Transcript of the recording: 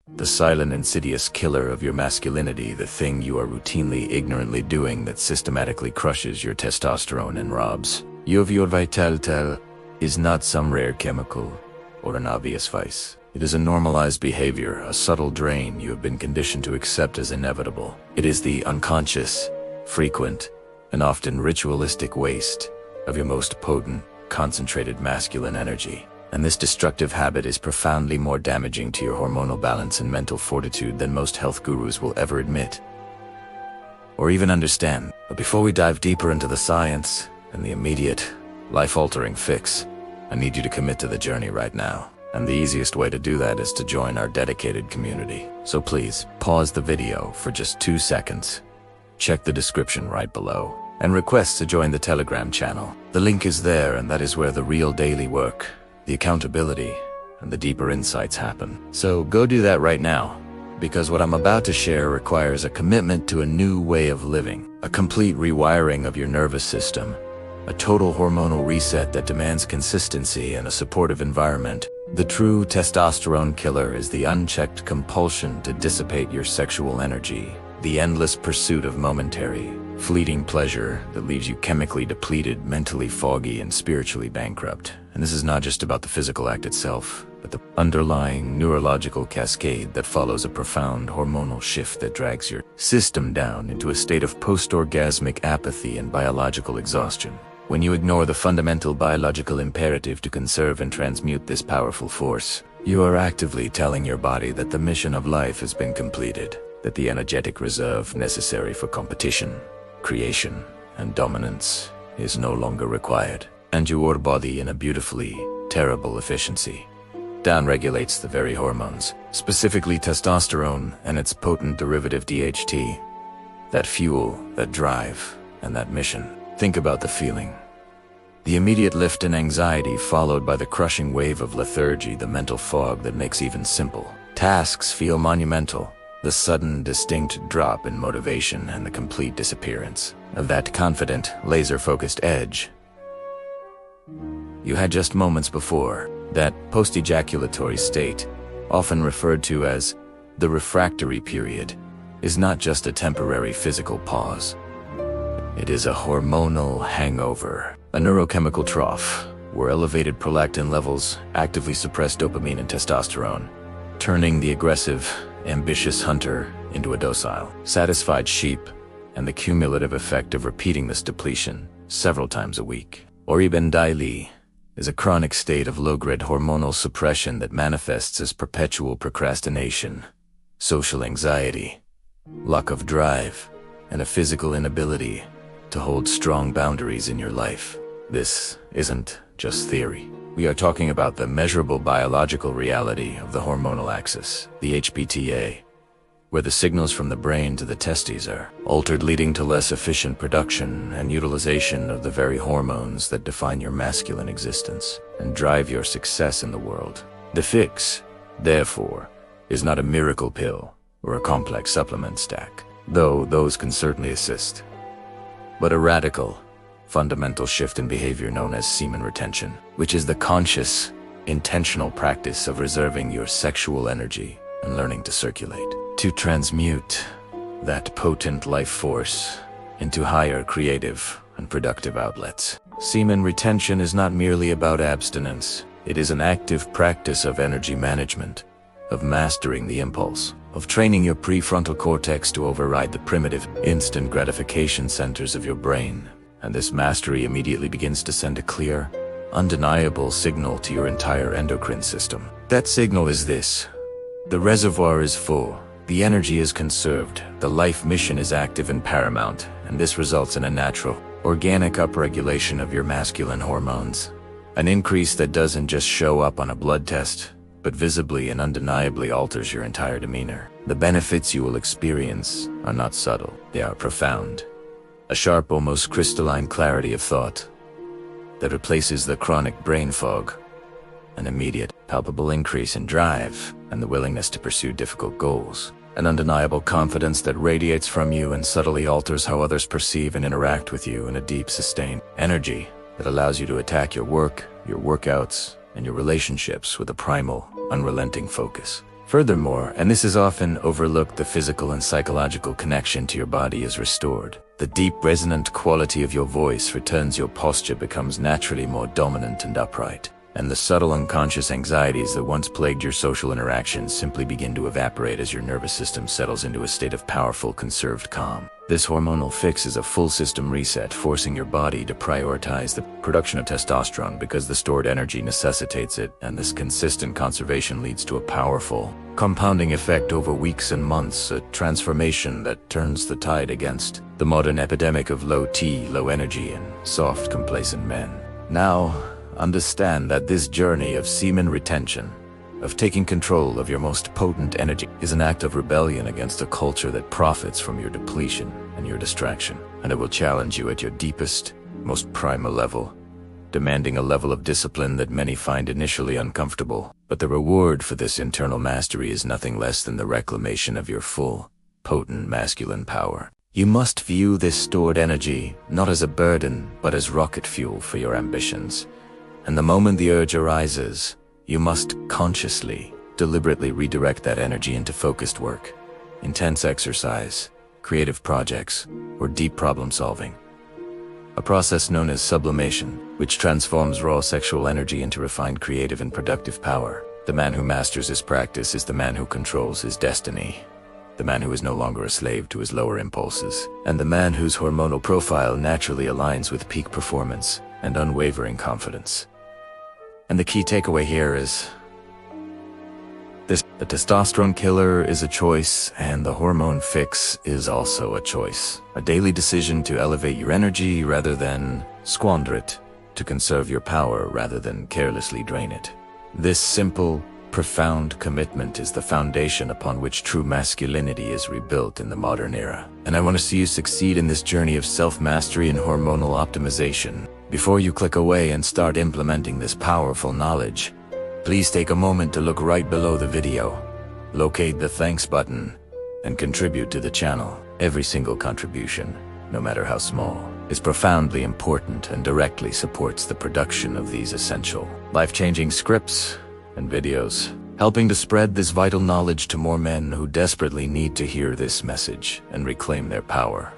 The silent, insidious killer of your masculinity, the thing you are routinely, ignorantly doing that systematically crushes your testosterone and robs you of your vitality, is not some rare chemical or an obvious vice. It is a normalized behavior, a subtle drain you have been conditioned to accept as inevitable. It is the unconscious, frequent, and often ritualistic waste of your most potent, concentrated masculine energy. And this destructive habit is profoundly more damaging to your hormonal balance and mental fortitude than most health gurus will ever admit or even understand. But before we dive deeper into the science and the immediate, life-altering fix, I need you to commit to the journey right now. And the easiest way to do that is to join our dedicated community. So please, pause the video for just 2 seconds, check the description right below, and request to join the Telegram channel. The link is there, and that is where the real daily work, the accountability, and the deeper insights happen. So go do that right now, because what I'm about to share requires a commitment to a new way of living, a complete rewiring of your nervous system, a total hormonal reset that demands consistency and a supportive environment. The true testosterone killer is the unchecked compulsion to dissipate your sexual energy, the endless pursuit of momentary, fleeting pleasure that leaves you chemically depleted, mentally foggy, and spiritually bankrupt. And this is not just about the physical act itself, but the underlying neurological cascade that follows a profound hormonal shift that drags your system down into a state of post-orgasmic apathy and biological exhaustion. When you ignore the fundamental biological imperative to conserve and transmute this powerful force, you are actively telling your body that the mission of life has been completed, that the energetic reserve necessary for competition, creation, and dominance is no longer required. And your body, in a beautifully terrible efficiency, downregulates the very hormones, specifically testosterone and its potent derivative DHT, that fuel, that drive, and that mission. Think about the feeling. The immediate lift in anxiety followed by the crushing wave of lethargy, the mental fog that makes even simple tasks feel monumental, the sudden, distinct drop in motivation, and the complete disappearance of that confident, laser-focused edge you had just moments before. That post-ejaculatory state, often referred to as the refractory period, is not just a temporary physical pause. It is a hormonal hangover, a neurochemical trough, where elevated prolactin levels actively suppress dopamine and testosterone, turning the aggressive, ambitious hunter into a docile, satisfied sheep, and the cumulative effect of repeating this depletion several times a week, or even daily, is a chronic state of low-grade hormonal suppression that manifests as perpetual procrastination, social anxiety, lack of drive, and a physical inability to hold strong boundaries in your life. This isn't just theory. We are talking about the measurable biological reality of the hormonal axis, the HPTA, where the signals from the brain to the testes are altered, leading to less efficient production and utilization of the very hormones that define your masculine existence and drive your success in the world. The fix, therefore, is not a miracle pill or a complex supplement stack, though those can certainly assist, but a radical, fundamental shift in behavior known as semen retention, which is the conscious, intentional practice of reserving your sexual energy and learning to circulate, to transmute that potent life force into higher creative and productive outlets. Semen retention is not merely about abstinence. It is an active practice of energy management, of mastering the impulse, of training your prefrontal cortex to override the primitive, instant gratification centers of your brain. And this mastery immediately begins to send a clear, undeniable signal to your entire endocrine system. That signal is this: the reservoir is full, the energy is conserved, the life mission is active and paramount, and this results in a natural, organic upregulation of your masculine hormones. An increase that doesn't just show up on a blood test, but visibly and undeniably alters your entire demeanor. The benefits you will experience are not subtle, they are profound. A sharp, almost crystalline clarity of thought that replaces the chronic brain fog, an immediate, palpable increase in drive and the willingness to pursue difficult goals, an undeniable confidence that radiates from you and subtly alters how others perceive and interact with you, in a deep, sustained energy that allows you to attack your work, your workouts, and your relationships with a primal, unrelenting focus. Furthermore, and this is often overlooked, the physical and psychological connection to your body is restored. The deep, resonant quality of your voice returns, your posture becomes naturally more dominant and upright, and the subtle unconscious anxieties that once plagued your social interactions simply begin to evaporate as your nervous system settles into a state of powerful, conserved calm. This hormonal fix is a full system reset, forcing your body to prioritize the production of testosterone because the stored energy necessitates it, and this consistent conservation leads to a powerful, compounding effect over weeks and months, a transformation that turns the tide against the modern epidemic of low T, low energy, and soft, complacent men. Now, understand that this journey of semen retention, of taking control of your most potent energy, is an act of rebellion against a culture that profits from your depletion and your distraction, and it will challenge you at your deepest, most primal level, demanding a level of discipline that many find initially uncomfortable. But the reward for this internal mastery is nothing less than the reclamation of your full, potent masculine power. You must view this stored energy not as a burden, but as rocket fuel for your ambitions. And the moment the urge arises, you must consciously, deliberately redirect that energy into focused work, intense exercise, creative projects, or deep problem solving. A process known as sublimation, which transforms raw sexual energy into refined creative and productive power. The man who masters this practice is the man who controls his destiny, the man who is no longer a slave to his lower impulses, and the man whose hormonal profile naturally aligns with peak performance and unwavering confidence. And the key takeaway here is this: the testosterone killer is a choice, and the hormone fix is also a choice. A daily decision to elevate your energy rather than squander it, to conserve your power rather than carelessly drain it. This simple, profound commitment is the foundation upon which true masculinity is rebuilt in the modern era. And I want to see you succeed in this journey of self-mastery and hormonal optimization. Before you click away and start implementing this powerful knowledge, please take a moment to look right below the video, locate the thanks button, and contribute to the channel. Every single contribution, no matter how small, is profoundly important and directly supports the production of these essential, life-changing scripts and videos, helping to spread this vital knowledge to more men who desperately need to hear this message and reclaim their power.